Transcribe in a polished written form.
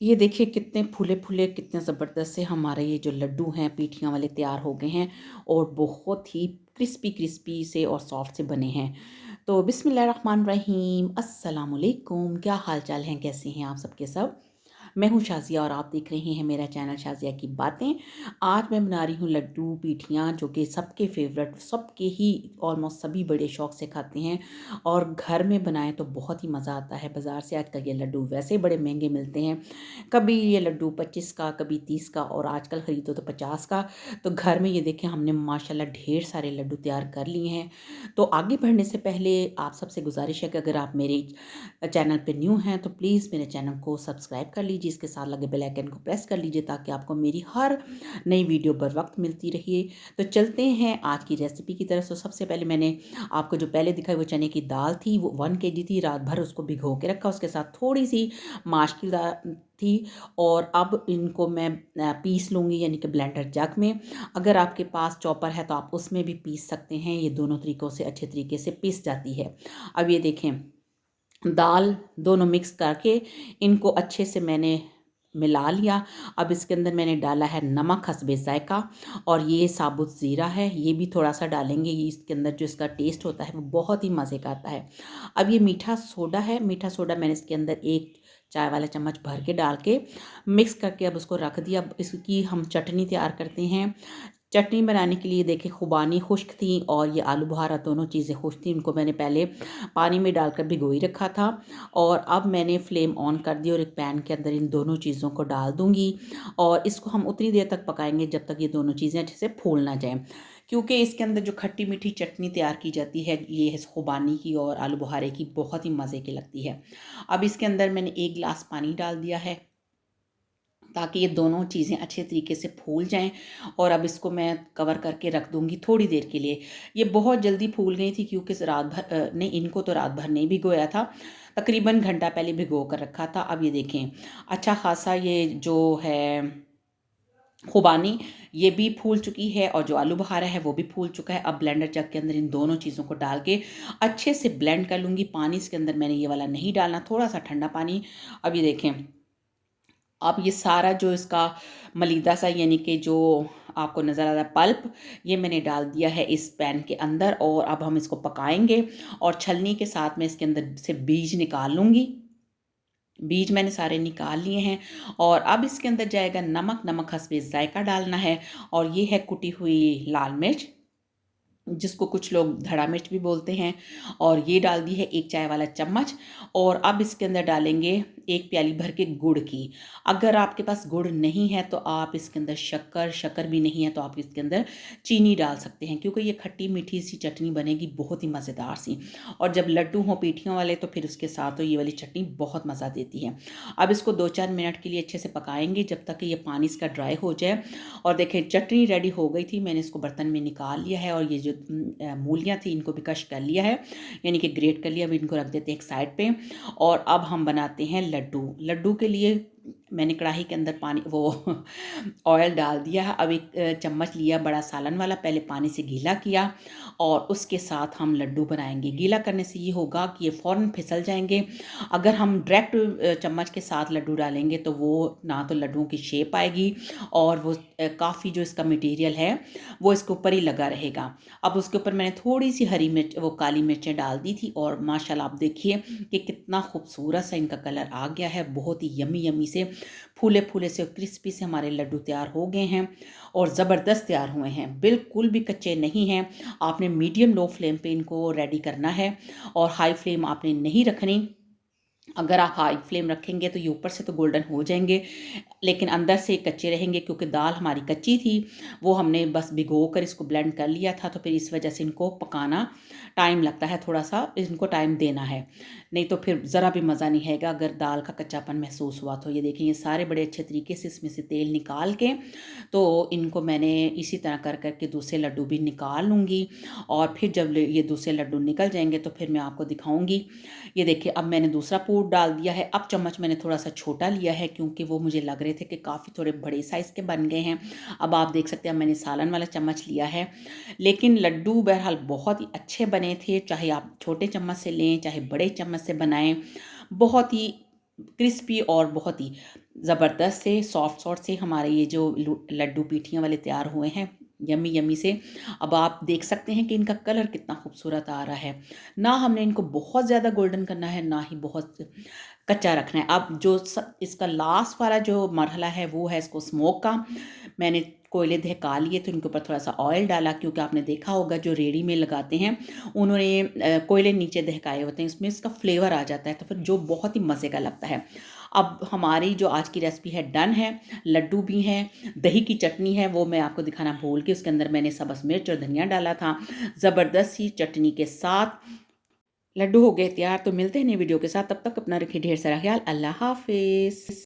ये देखिए कितने फूले-फूले कितने ज़बरदस्त से हमारे ये जो लड्डू हैं पीठियाँ वाले तैयार हो गए हैं और बहुत ही क्रिस्पी-क्रिस्पी से और सॉफ्ट से बने हैं। तो बिस्मिल्लाहिर्रहमानिर्रहीम, अस्सलाम वालेकुम, क्या हाल-चाल हैं, कैसे हैं आप सबके सब? मैं हूँ शाज़िया और आप देख रहे हैं मेरा चैनल शाज़िया की बातें। आज मैं बना रही हूँ लड्डू पीठियाँ जो कि सबके फ़ेवरेट, सबके ही ऑलमोस्ट सभी बड़े शौक से खाते हैं और घर में बनाएँ तो बहुत ही मज़ा आता है। बाज़ार से आजकल ये लड्डू वैसे बड़े महँगे मिलते हैं। कभी ये लड्डू 25 का, कभी 30 का और आजकल ख़रीदो तो 50 का। तो घर में ये देखें हमने माशाल्लाह ढेर सारे लड्डू तैयार कर लिए हैं। तो आगे बढ़ने से पहले आप सबसे गुज़ारिश है कि अगर आप मेरे चैनल पे न्यू हैं तो प्लीज़ मेरे चैनल को सब्सक्राइब कर लीजिए, इसके साथ लगे बेल आइकन को प्रेस कर लीजिए ताकि आपको मेरी हर नई वीडियो बर वक्त मिलती रही। तो चलते हैं आज की रेसिपी की तरफ। तो सबसे पहले मैंने आपको जो पहले दिखाई वो चने की दाल थी, वो 1 केजी थी। रात भर उसको भिगो के रखा, उसके साथ थोड़ी सी माश की दाल थी और अब इनको मैं पीस लूँगी यानी कि ब्लेंडर जग में। अगर आपके पास चॉपर है तो आप उसमें भी पीस सकते हैं, ये दोनों तरीक़ों से अच्छे तरीके से पीस जाती है। अब ये देखें दाल दोनों मिक्स करके इनको अच्छे से मैंने मिला लिया। अब इसके अंदर मैंने डाला है नमक हस्बे ज़ायक़ा और ये साबुत ज़ीरा है, ये भी थोड़ा-सा डालेंगे। ये इसके अंदर जो इसका टेस्ट होता है वो बहुत ही मज़े का आता है। अब ये मीठा सोडा है, मीठा सोडा मैंने इसके अंदर 1 चाय वाला चम्मच भर के डाल के मिक्स करके अब उसको रख दिया। अब इसकी हम चटनी तैयार करते हैं। चटनी बनाने के लिए देखिए खुबानी खुश्क थी और ये आलू बुखारा दोनों चीज़ें खुश्क थी। इनको मैंने पहले पानी में डालकर भिगोई रखा था और अब मैंने फ्लेम ऑन कर दी और एक पैन के अंदर इन दोनों चीज़ों को डाल दूँगी और इसको हम उतनी देर तक पकाएँगे जब तक ये दोनों चीज़ें अच्छे से फूल ना जाएँ। क्योंकि इसके अंदर जो खट्टी-मीठी चटनी तैयार की जाती है ये है खुबानी की और आलू बुखारे की, बहुत ही मज़े की लगती है। अब इसके अंदर मैंने 1 गिलास पानी डाल दिया है ताकि ये दोनों चीज़ें अच्छे तरीके से फूल जाएँ और अब इसको मैं कवर करके रख दूँगी थोड़ी देर के लिए। ये बहुत जल्दी फूल गई थी क्योंकि रात भर नहीं, इनको तो रात भर नहीं भिगोया था, तकरीबन घंटा पहले भिगो कर रखा था। अब ये देखें अच्छा ख़ासा ये जो है खुबानी ये भी फूल चुकी है और जो आलू बुखारा है वो भी फूल चुका है। अब ब्लेंडर जग के अंदर इन दोनों चीज़ों को डाल के अच्छे से ब्लेंड कर लूँगी। पानी इसके अंदर मैंने ये वाला नहीं डालना, थोड़ा-सा ठंडा पानी। अब ये देखें अब ये सारा जो इसका मलीदा सा यानी कि जो आपको नज़र आ रहा है पल्प, ये मैंने डाल दिया है इस पैन के अंदर और अब हम इसको पकाएँगे और छलनी के साथ मैं इसके अंदर से बीज निकाल लूँगी। बीज मैंने सारे निकाल लिए हैं और अब इसके अंदर जाएगा नमक, नमक हस्बे ज़ायक़ा डालना है और ये है कुटी हुई लाल मिर्च, जिसको कुछ लोग धड़ा मिर्च भी बोलते हैं और ये डाल दी है 1 चाय वाला चम्मच और अब इसके अंदर डालेंगे 1 प्याली भर के गुड़ की। अगर आपके पास गुड़ नहीं है तो आप इसके अंदर शक्कर भी नहीं है तो आप इसके अंदर चीनी डाल सकते हैं क्योंकि ये खट्टी-मीठी सी चटनी बनेगी बहुत ही मज़ेदार सी और जब लड्डू हों पीठियों वाले तो फिर उसके साथ तो ये वाली चटनी बहुत मज़ा देती है। अब इसको 2-4 मिनट के लिए अच्छे से पकाएँगे जब तक कि ये पानी इसका ड्राई हो जाए और देखें चटनी रेडी हो गई थी। मैंने इसको बर्तन में निकाल लिया है और ये जो मूलियाँ थी इनको भी कश कर लिया है यानी कि ग्रेट कर लिया। अब इनको रख देते हैं एक साइड पे और अब हम बनाते हैं लड्डू। लड्डू के लिए मैंने कढ़ाई के अंदर पानी वो ऑयल डाल दिया है। अब एक चम्मच लिया बड़ा सालन वाला, पहले पानी से गीला किया और उसके साथ हम लड्डू बनाएँगे। गीला करने से ये होगा कि ये फ़ौरन फिसल जाएँगे। अगर हम डायरेक्ट चम्मच के साथ लड्डू डालेंगे तो वो ना तो लड्डुओं की शेप आएगी और वो काफ़ी जो इसका मटीरियल है वो इसके ऊपर ही लगा रहेगा। अब उसके ऊपर मैंने थोड़ी-सी हरी मिर्च वो काली मिर्चें डाल दी थी और माशाल्लाह आप देखिए कि कितना खूबसूरत सा इनका कलर आ गया है। बहुत ही यम्मी यम्मी से फूले-फूले से और क्रिस्पी से हमारे लड्डू तैयार हो गए हैं और ज़बरदस्त तैयार हुए हैं। बिल्कुल भी कच्चे नहीं हैं। आपने मीडियम लो फ्लेम पे इनको रेडी करना है और हाई फ्लेम आपने नहीं रखनी। अगर आप हाई फ्लेम रखेंगे तो ये ऊपर से तो गोल्डन हो जाएँगे लेकिन अंदर से कच्चे रहेंगे क्योंकि दाल हमारी कच्ची थी। वो हमने बस भिगो कर इसको ब्लेंड कर लिया था तो फिर इस वजह से इनको पकाना टाइम लगता है, थोड़ा-सा इनको टाइम देना है। नहीं तो फिर ज़रा भी मज़ा नहीं आएगा अगर दाल का कच्चापन महसूस हुआ तो। ये देखिए ये सारे बड़े अच्छे तरीके से इसमें से तेल निकाल के तो इनको मैंने इसी तरह कर के दूसरे लड्डू भी निकाल लूँगी और फिर जब ये दूसरे लड्डू निकल जाएँगे तो फिर मैं आपको दिखाऊँगी। ये देखिए अब मैंने दूसरा पूर डाल दिया है। अब चम्मच मैंने थोड़ा-सा छोटा लिया है क्योंकि वो मुझे लग रहे थे कि काफ़ी थोड़े बड़े साइज़ के बन गए हैं। अब आप देख सकते हैं मैंने सालन वाला चम्मच लिया है। लेकिन लड्डू बहरहाल बहुत ही अच्छे बने थे, चाहे आप छोटे चम्मच से लें, चाहे बड़े चम्मच से बनाएँ। बहुत ही क्रिस्पी और बहुत ही ज़बरदस्त से सॉफ्ट सॉफ्ट से हमारे ये जो लड्डू पीठियाँ वाले तैयार हुए हैं, यम्मी यम्मी से। अब आप देख सकते हैं कि इनका कलर कितना खूबसूरत आ रहा है। ना हमने इनको बहुत ज़्यादा गोल्डन करना है, ना ही बहुत कच्चा रखना है। अब जो इसका लास्ट वाला जो मरहला है वो है इसको स्मोक का। मैंने कोयले दहका लिए तो इनके ऊपर थोड़ा-सा ऑयल डाला, क्योंकि आपने देखा होगा जो रेहड़ी में लगाते हैं उन्होंने कोयले नीचे दहकाए होते हैं, इसमें इसका फ्लेवर आ जाता है तो फिर जो बहुत ही मज़े का लगता है। अब हमारी जो आज की रेसिपी है डन है, लड्डू भी हैं, दही की चटनी है वो मैं आपको दिखाना भूल गई, उसके अंदर मैंने सब्ज़ मिर्च और धनिया डाला था। ज़बरदस्त सी चटनी के साथ लड्डू हो गए तैयार। तो मिलते हैं नई वीडियो के साथ, तब तक अपना रखिए ढेर सारा ख्याल। अल्लाह हाफ़िज़।